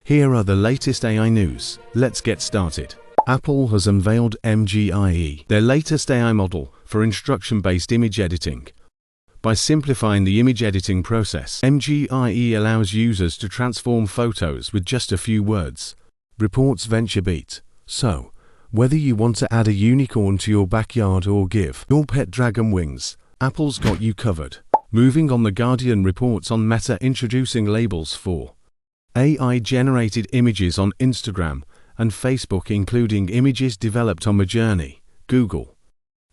Here are the latest AI news. Let's get started. Apple has unveiled MGIE, their latest AI model for instruction-based image editing. By simplifying the image editing process, MGIE allows users to transform photos with just a few words, reports VentureBeat. So, whether you want to add a unicorn to your backyard or give your pet dragon wings, Apple's got you covered. Moving on, The Guardian reports on Meta introducing labels for AI-generated images on Instagram and Facebook, including images developed on Midjourney, Google,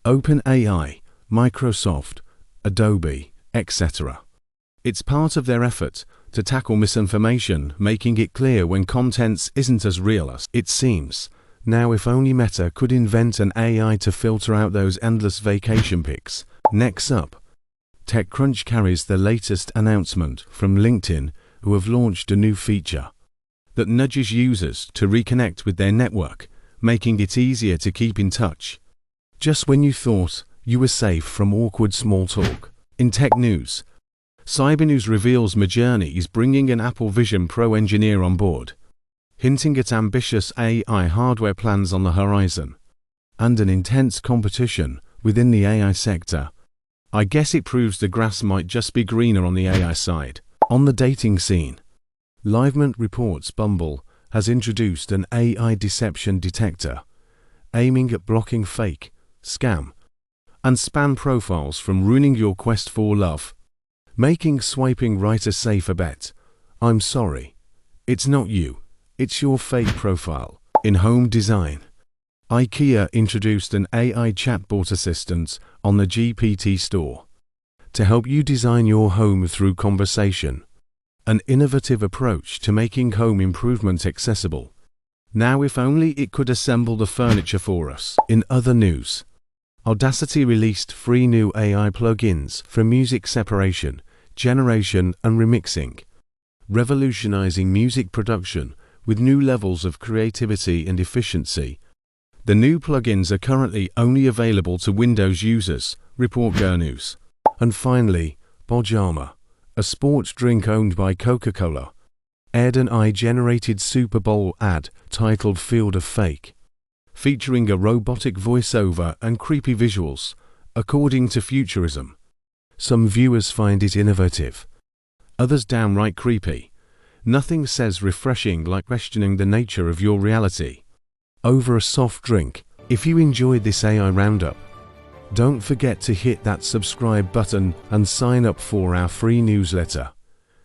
OpenAI, Microsoft, Adobe, etc. It's part of their effort to tackle misinformation, making it clear when content isn't as real as it seems. Now, if only Meta could invent an AI to filter out those endless vacation pics. Next up, TechCrunch carries the latest announcement from LinkedIn, who have launched a new feature that nudges users to reconnect with their network, making it easier to keep in touch, just when you thought you were safe from awkward small talk. In tech news, Cybernews reveals Midjourney is bringing an Apple Vision Pro engineer on board, hinting at ambitious AI hardware plans on the horizon, and an intense competition within the AI sector. I guess it proves the grass might just be greener on the AI side. On the dating scene, Livement reports Bumble has introduced an AI deception detector, aiming at blocking fake, scam, and spam profiles from ruining your quest for love, making swiping right a safer bet. I'm sorry, it's not you, it's your fake profile. In home design, IKEA introduced an AI chatbot assistant on the GPT store to help you design your home through conversation, an innovative approach to making home improvement accessible. Now, if only it could assemble the furniture for us. In other news, Audacity released 3 new AI plugins for music separation, generation, and remixing, revolutionizing music production with new levels of creativity and efficiency. The new plugins are currently only available to Windows users, report GurNews. And finally, Bojama, a sports drink owned by Coca-Cola, aired an AI-generated Super Bowl ad titled Field of Fake, featuring a robotic voiceover and creepy visuals, according to Futurism. Some viewers find it innovative, others downright creepy. Nothing says refreshing like questioning the nature of your reality over a soft drink. If you enjoyed this AI roundup, don't forget to hit that subscribe button and sign up for our free newsletter.